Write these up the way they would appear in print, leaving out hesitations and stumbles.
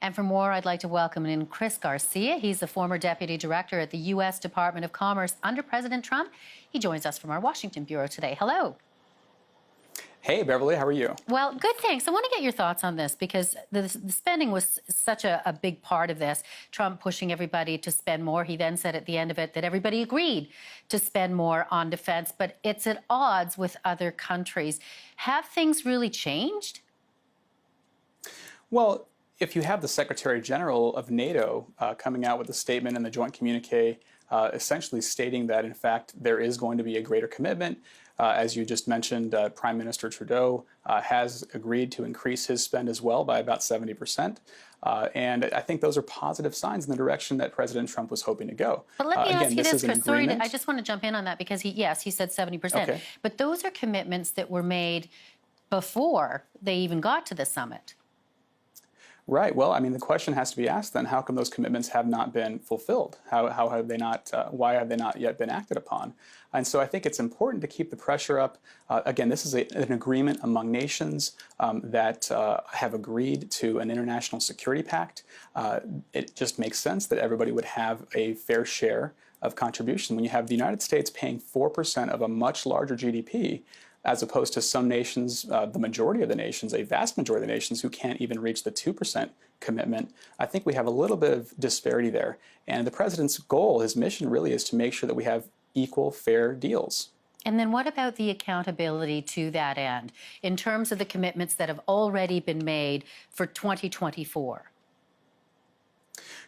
And for more, I'd like to welcome in Chris Garcia. He's the former deputy director at the U.S. Department of Commerce under President Trump. He joins us from our Washington bureau today. Hello. Hey, Beverly, how are you? Well, good, thanks. I want to get your thoughts on this because the spending was such a big part of this. Trump pushing everybody to spend more. He then said at the end of it that everybody agreed to spend more on defense, but it's at odds with other countries. Have things really changed? Well, if you have the Secretary General of NATO coming out with a statement in the joint communique essentially stating that, in fact, there is going to be a greater commitment. As you just mentioned, Prime Minister Trudeau has agreed to increase his spend as well by about 70%. And I think those are positive signs in the direction that President Trump was hoping to go. But let me ask you this, Chris. Sorry, I just want to jump in on that because he said 70%. Okay. But those are commitments that were made before they even got to the summit. Right. Well, I mean, the question has to be asked then, how come those commitments have not been fulfilled? How have they not, why have they not yet been acted upon? And so I think it's important to keep the pressure up. Again, this is an agreement among nations that have agreed to an international security pact. It just makes sense that everybody would have a fair share of contribution. When you have the United States paying 4% of a much larger GDP, as opposed to some nations, the majority of the nations, a vast majority of the nations who can't even reach the 2% commitment, I think we have a little bit of disparity there. And the president's goal, his mission really is to make sure that we have equal, fair deals. And then what about the accountability to that end in terms of the commitments that have already been made for 2024?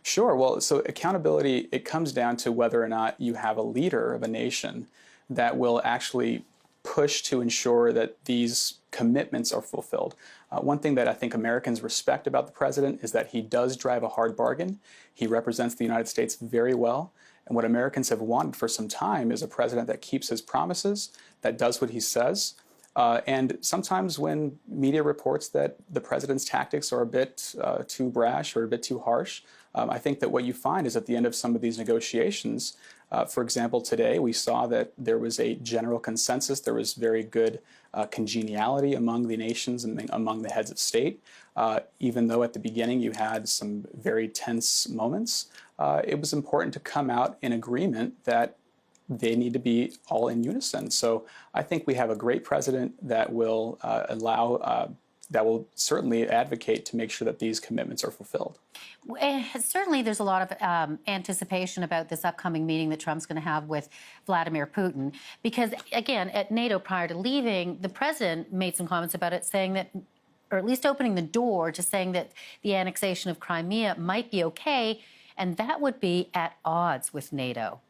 Sure. Well, so accountability, it comes down to whether or not you have a leader of a nation that will actually push to ensure that these commitments are fulfilled. One thing that I think Americans respect about the president is that he does drive a hard bargain. He represents the United States very well. And what Americans have wanted for some time is a president that keeps his promises, that does what he says. And sometimes when media reports that the president's tactics are a bit too brash or a bit too harsh, I think that what you find is at the end of some of these negotiations, for example, today we saw that there was a general consensus. There was very good congeniality among the nations and among the heads of state. Even though at the beginning you had some very tense moments, it was important to come out in agreement that they need to be all in unison. So I think we have a great president that will that will certainly advocate to make sure that these commitments are fulfilled. Certainly, there's a lot of anticipation about this upcoming meeting that Trump's going to have with Vladimir Putin. Because, again, at NATO prior to leaving, the president made some comments about it, saying that, or at least opening the door to saying that the annexation of Crimea might be okay, and that would be at odds with NATO.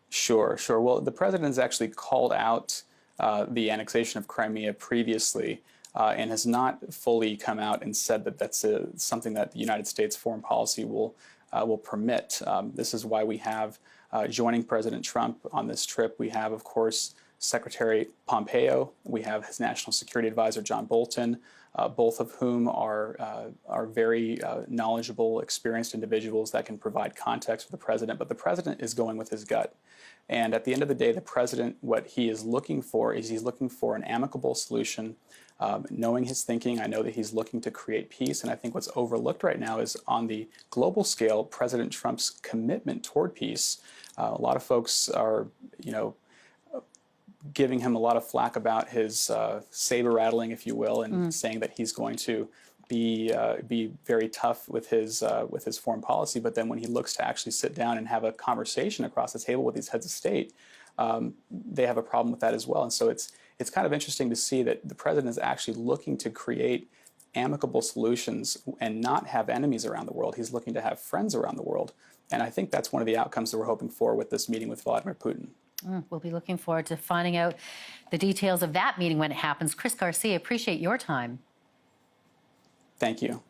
Sure. Well, the president has actually called out the annexation of Crimea previously and has not fully come out and said that that's something that the United States foreign policy will permit. This is why we have joining President Trump on this trip. We have, of course, Secretary Pompeo. We have his National Security Advisor, John Bolton, both of whom are very knowledgeable, experienced individuals that can provide context for the president. But the president is going with his gut. And at the end of the day, the president, what he is looking for is he's looking for an amicable solution. Knowing his thinking, I know that he's looking to create peace. And I think what's overlooked right now is on the global scale, President Trump's commitment toward peace. A lot of folks are, giving him a lot of flack about his saber rattling, if you will, and saying that he's going to be very tough with his foreign policy. But then when he looks to actually sit down and have a conversation across the table with these heads of state, they have a problem with that as well. And so it's kind of interesting to see that the president is actually looking to create amicable solutions and not have enemies around the world. He's looking to have friends around the world. And I think that's one of the outcomes that we're hoping for with this meeting with Vladimir Putin. We'll be looking forward to finding out the details of that meeting when it happens. Chris Garcia, appreciate your time. Thank you.